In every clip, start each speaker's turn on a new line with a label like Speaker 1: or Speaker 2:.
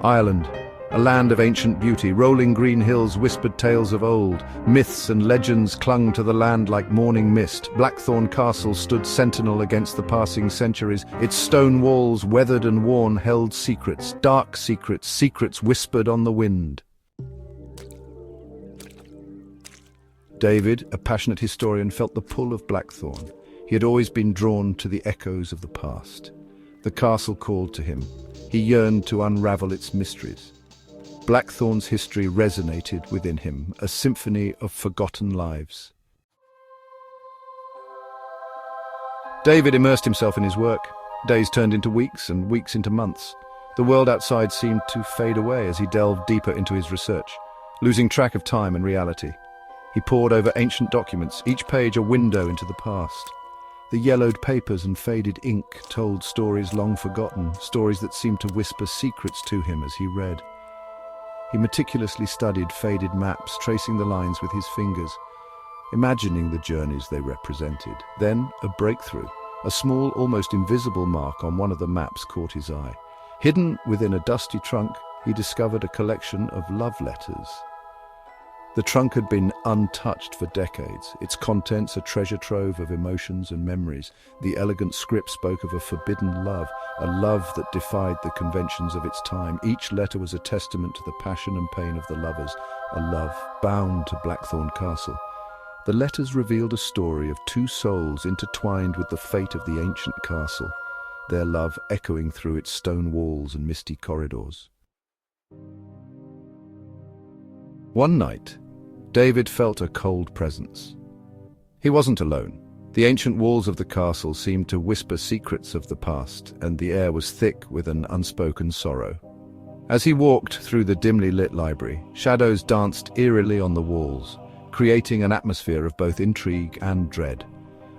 Speaker 1: Ireland, a land of ancient beauty, rolling green hills whispered tales of old. Myths and legends clung to the land like morning mist. Blackthorn Castle stood sentinel against the passing centuries. Its stone walls, weathered and worn, held secrets, dark secrets, secrets whispered on the wind. David, a passionate historian, felt the pull of Blackthorn. He had always been drawn to the echoes of the past. The castle called to him. He yearned to unravel its mysteries. Blackthorn's history resonated within him, a symphony of forgotten lives. David immersed himself in his work. Days turned into weeks and weeks into months. The world outside seemed to fade away as he delved deeper into his research, losing track of time and reality. He pored over ancient documents, each page a window into the past. The yellowed papers and faded ink told stories long forgotten, stories that seemed to whisper secrets to him as he read. He meticulously studied faded maps, tracing the lines with his fingers, imagining the journeys they represented. Then a breakthrough. A small, almost invisible mark on one of the maps caught his eye. Hidden within a dusty trunk, he discovered a collection of love letters. The trunk had been untouched for decades, its contents a treasure trove of emotions and memories. The elegant script spoke of a forbidden love, a love that defied the conventions of its time. Each letter was a testament to the passion and pain of the lovers, a love bound to Blackthorn Castle. The letters revealed a story of two souls intertwined with the fate of the ancient castle, their love echoing through its stone walls and misty corridors. One night, David felt a cold presence. He wasn't alone. The ancient walls of the castle seemed to whisper secrets of the past, and the air was thick with an unspoken sorrow. As he walked through the dimly lit library, shadows danced eerily on the walls, creating an atmosphere of both intrigue and dread.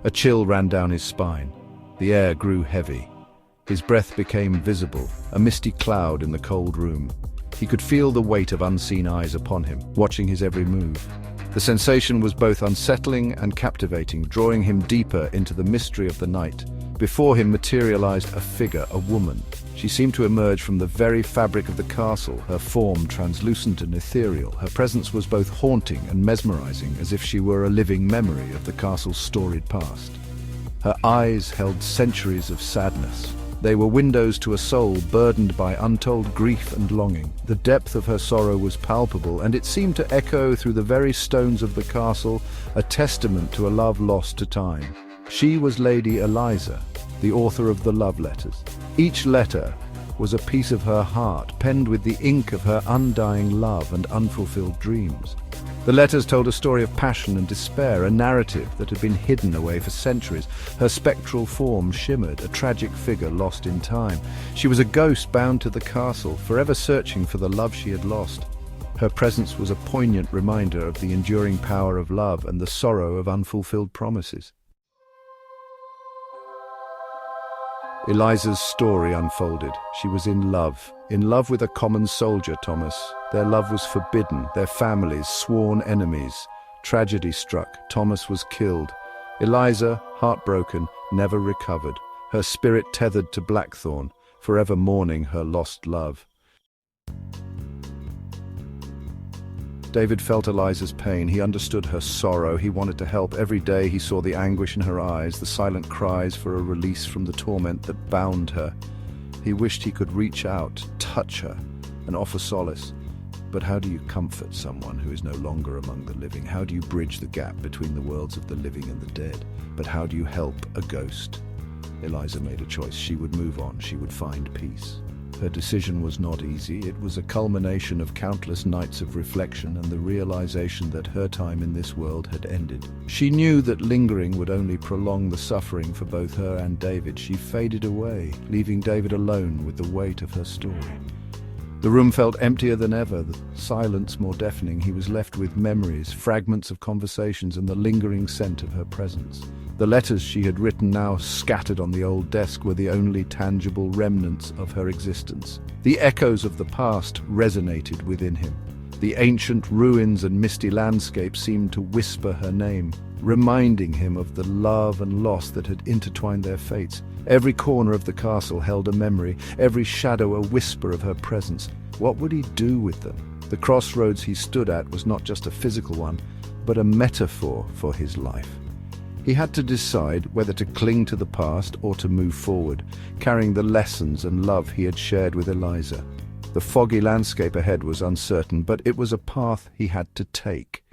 Speaker 1: A chill ran down his spine. The air grew heavy. His breath became visible, a misty cloud in the cold room. He could feel the weight of unseen eyes upon him, watching his every move. The sensation was both unsettling and captivating, drawing him deeper into the mystery of the night. Before him materialized a figure, a woman. She seemed to emerge from the very fabric of the castle, her form translucent and ethereal. Her presence was both haunting and mesmerizing, as if she were a living memory of the castle's storied past. Her eyes held centuries of sadness. They were windows to a soul burdened by untold grief and longing. The depth of her sorrow was palpable, and it seemed to echo through the very stones of the castle, a testament to a love lost to time. She was Lady Eliza, the author of the love letters. Each letter was a piece of her heart, penned with the ink of her undying love and unfulfilled dreams. The letters told a story of passion and despair, a narrative that had been hidden away for centuries. Her spectral form shimmered, a tragic figure lost in time. She was a ghost bound to the castle, forever searching for the love she had lost. Her presence was a poignant reminder of the enduring power of love and the sorrow of unfulfilled promises. Eliza's story unfolded. She was in love with a common soldier, Thomas. Their love was forbidden, their families sworn enemies. Tragedy struck. Thomas was killed. Eliza, heartbroken, never recovered, her spirit tethered to Blackthorn, forever mourning her lost love. David felt Eliza's pain. He understood her sorrow. He wanted to help. Every day he saw the anguish in her eyes, the silent cries for a release from the torment that bound her. He wished he could reach out, touch her, and offer solace. But how do you comfort someone who is no longer among the living? How do you bridge the gap between the worlds of the living and the dead? But how do you help a ghost? Eliza made a choice. She would move on. She would find peace. Her decision was not easy. It was a culmination of countless nights of reflection and the realization that her time in this world had ended. She knew that lingering would only prolong the suffering for both her and David. She faded away, leaving David alone with the weight of her story. The room felt emptier than ever, the silence more deafening. He was left with memories, fragments of conversations, and the lingering scent of her presence. The letters she had written, now scattered on the old desk, were the only tangible remnants of her existence. The echoes of the past resonated within him. The ancient ruins and misty landscape seemed to whisper her name, reminding him of the love and loss that had intertwined their fates. Every corner of the castle held a memory, every shadow a whisper of her presence. What would he do with them? The crossroads he stood at was not just a physical one, but a metaphor for his life. He had to decide whether to cling to the past or to move forward, carrying the lessons and love he had shared with Eliza. The foggy landscape ahead was uncertain, but it was a path he had to take.